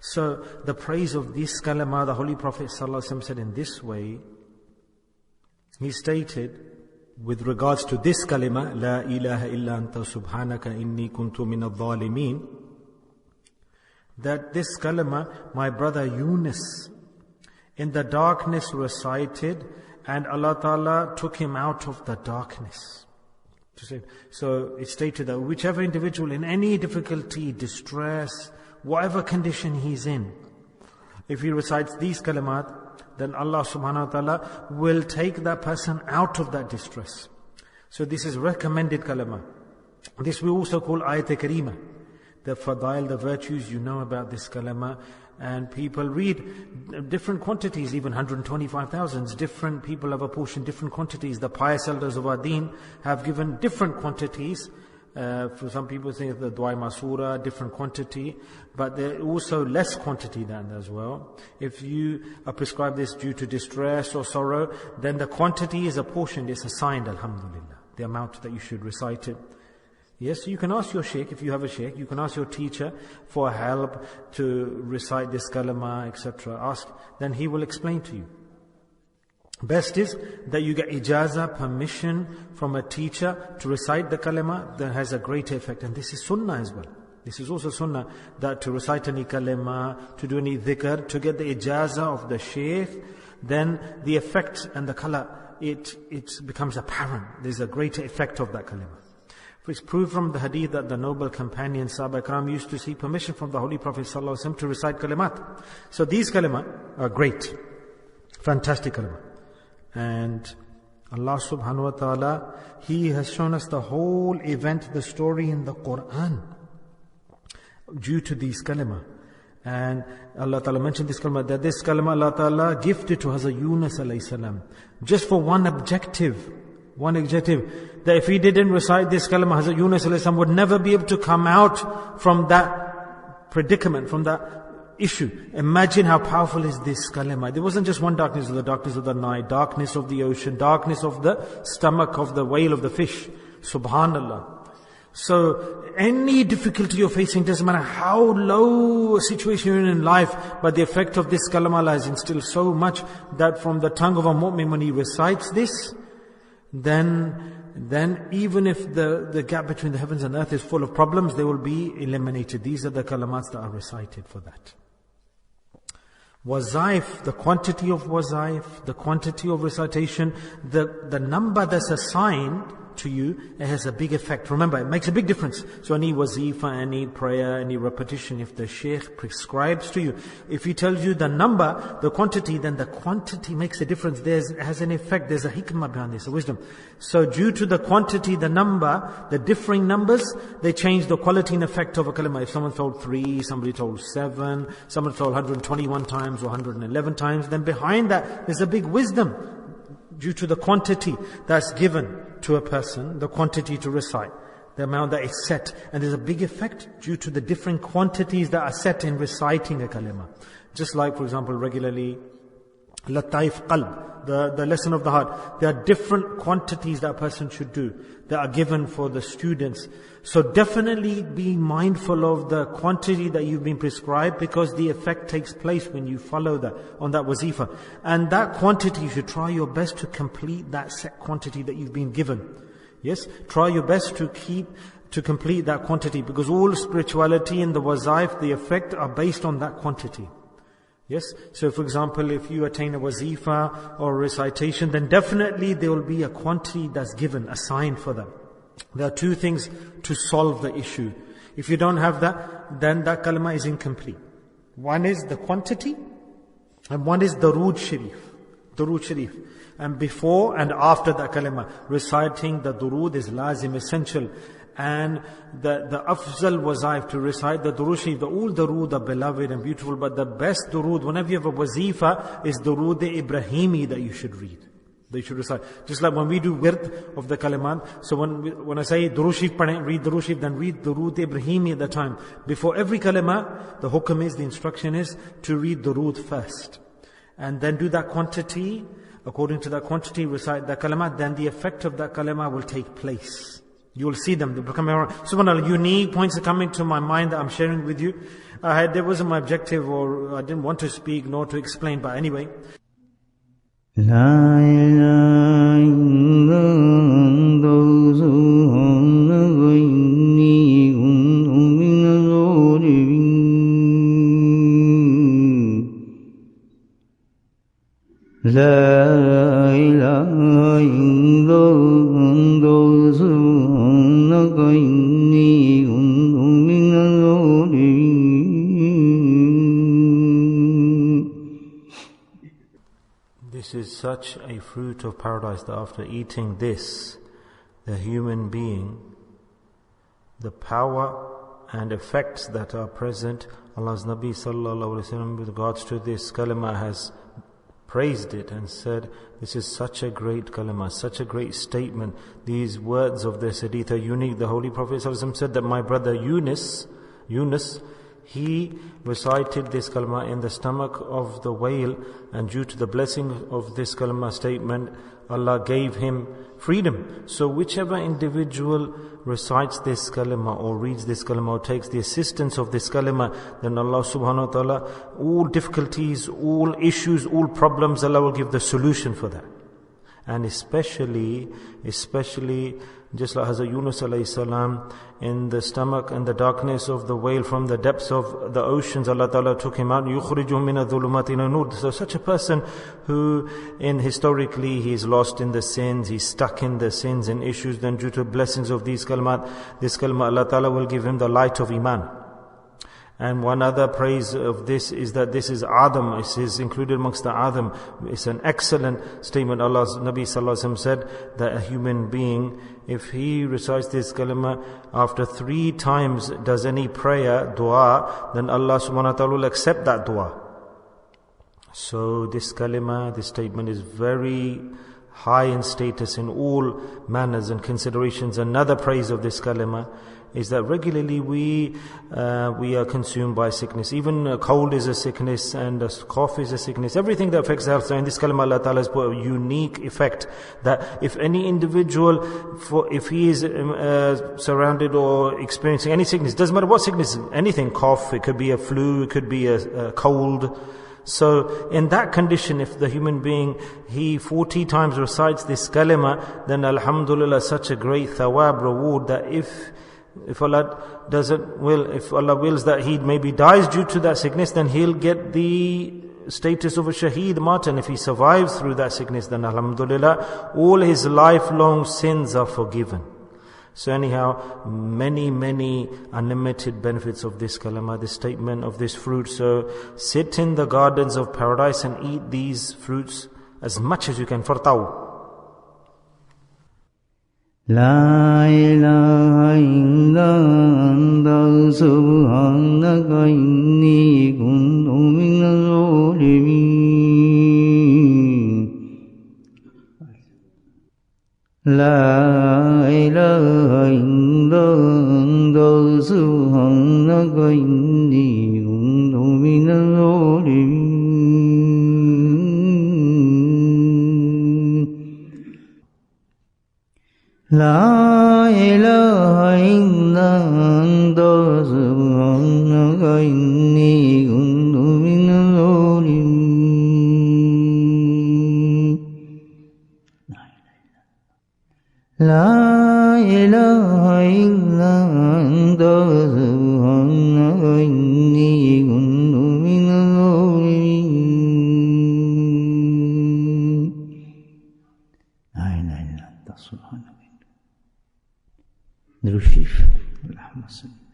So the praise of this kalima, the Holy Prophet ﷺ said in this way, he stated with regards to this kalima, La ilaha illa anta subhanaka inni kuntu MinaZālimīn, that this kalima, my brother Yunus, in the darkness recited, and Allah Ta'ala took him out of the darkness. So it stated that whichever individual in any difficulty, distress, whatever condition he's in, if he recites these kalimat, then Allah subhanahu wa ta'ala will take that person out of that distress. So this is recommended kalima. This we also call ayat-e-kareema. The fadail, the virtues, you know about this kalima. And people read different quantities, even 125,000. Different people have apportioned different quantities. The pious elders of our deen have given different quantities. For some people think the Dua Masura, different quantity, but there also less quantity than that as well. If you are prescribed this due to distress or sorrow, then the quantity is apportioned, it's assigned, alhamdulillah, the amount that you should recite it. Yes, you can ask your sheikh, if you have a sheikh, you can ask your teacher for help to recite this kalima, etc. Ask, then he will explain to you. Best is that you get ijazah, permission from a teacher to recite the kalima. That has a greater effect. And this is sunnah as well. This is also sunnah, that to recite any kalima, to do any dhikr, to get the ijazah of the shaykh, then the effect and the color, it becomes apparent. There's a greater effect of that kalima. It's proved from the hadith that the noble companion Sahaba Ikram used to seek permission from the Holy Prophet ﷺ to recite kalimat. So these kalima are great, fantastic kalima. And Allah subhanahu wa ta'ala, He has shown us the whole event, the story in the Quran due to these kalima. And Allah ta'ala mentioned this kalima, that this kalima Allah ta'ala gifted to Hazrat Yunus alayhi salam, just for one objective, that if he didn't recite this kalima, Hazrat Yunus alayhi salam would never be able to come out from that predicament, from that issue. Imagine how powerful is this kalima. There wasn't just one darkness, the darkness of the night, darkness of the ocean, darkness of the stomach of the whale, of the fish. Subhanallah. So any difficulty you're facing, doesn't matter how low a situation you're in life, but the effect of this kalima has instilled so much that from the tongue of a mu'min, when he recites this, then even if the gap between the heavens and earth is full of problems, they will be eliminated. These are the kalimats that are recited for that. Wazaif, the quantity of wazaif, the quantity of recitation, the number that's assigned to you, it has a big effect. Remember, it makes a big difference. So any wazifa, any prayer, any repetition, if the shaykh prescribes to you, if he tells you the number, the quantity, then the quantity makes a difference. It has an effect, there's a hikmah behind this, a wisdom. So due to the quantity, the number, the differing numbers, they change the quality and effect of a kalima. If someone told 3, somebody told 7, someone told 121 times or 111 times, then behind that there's a big wisdom due to the quantity that's given to a person, the quantity to recite, the amount that is set. And there's a big effect due to the different quantities that are set in reciting a kalima. Just like, for example, regularly, Lataif Qalb, the lesson of the heart. There are different quantities that a person should do that are given for the students. So definitely be mindful of the quantity that you've been prescribed, because the effect takes place when you follow that on that wazifa. And that quantity, you should try your best to complete that set quantity that you've been given. Yes, try your best to complete that quantity, because all spirituality and the wazaif, the effect are based on that quantity. Yes, so for example, if you attain a wazifa or a recitation, then definitely there will be a quantity that's given, assigned for them. There are two things to solve the issue. If you don't have that, then that kalima is incomplete. One is the quantity, and one is Durood Sharif. And before and after that kalima, reciting the durood is lazim, essential. And the afzal wazaif to recite the durood sharif, all durood are beloved and beautiful, but the best durood, whenever you have a wazifa, is durood Ibrahimi that you should read, that you should recite. Just like when we do wird of the kalimat, so when I say durood sharif, read durood sharif, then read durood Ibrahimi at the time. Before every kalima, the hukam is, the instruction is to read durood first. And then do that quantity, according to that quantity, recite the kalimat, then the effect of that kalima will take place. You will see them, they become around. SubhanAllah, unique points are coming to my mind that I'm sharing with you. There wasn't my objective, or I didn't want to speak nor to explain, but anyway. La ilaha illallah subhanaka inni kuntu MinaZālimīn. La ilaha illallah subhanaka inni kuntu MinaZālimīn. This is such a fruit of paradise that after eating this, the human being, the power and effects that are present, Allah's Nabi sallallahu alaihi wasallam with regards to this kalima has praised it and said, this is such a great kalima, such a great statement. These words of this hadith are unique. The Holy Prophet sallallahu alaihi wasallam said that my brother Yunus, he recited this kalima in the stomach of the whale, and due to the blessing of this kalima statement, Allah gave him freedom. So whichever individual recites this kalima or reads this kalima or takes the assistance of this kalima, then Allah subhanahu wa ta'ala, all difficulties, all issues, all problems, Allah will give the solution for that. And especially just like Hazrat Yunus alayhi salam, in the stomach and the darkness of the whale, from the depths of the oceans, Allah Ta'ala took him out. يُخْرِجُهُ مِنَ الظُّلُمَاتِ إِلَى النُّورِ. So such a person who, historically, he's lost in the sins, he's stuck in the sins and issues, then due to blessings of this kalima, Allah Ta'ala will give him the light of Iman. And one other praise of this is that this is Adam, it is included amongst the Adam. It's an excellent statement. Allah's Nabi sallallahu alaihi wasallam said that a human being, if he recites this kalima after 3 times does any prayer, dua, then Allah subhanahu wa ta'ala will accept that dua. So this kalima, this statement is very high in status in all manners and considerations. Another praise of this kalima is that regularly we are consumed by sickness. Even a cold is a sickness, and a cough is a sickness. Everything that affects the health. So in this kalima, Allah Ta'ala has put a unique effect that if any individual, if he is surrounded or experiencing any sickness, doesn't matter what sickness, anything, cough, it could be a flu, it could be a cold. So in that condition, if the human being, he 40 times recites this kalima, then alhamdulillah, such a great thawab, reward, that if Allah if Allah wills that he maybe dies due to that sickness, then he'll get the status of a shaheed, martyr. And if he survives through that sickness, then alhamdulillah, all his lifelong sins are forgiven. So anyhow, many unlimited benefits of this kalima, this statement of this fruit. So sit in the gardens of paradise and eat these fruits as much as you can. Fartaw. La ilaha illa anta subhanaka inni kuntu MinaZālimīn. La ilaha illa anta subhanaka inni kuntu MinaZālimīn. La ilaha illa anta subhanaka inni kuntu MinaZālimīn. La ilaha illa anta subhanaka inni kuntu MinaZālimīn. La ilaha illa anta subhanaka. Drushif. Allahumma salli.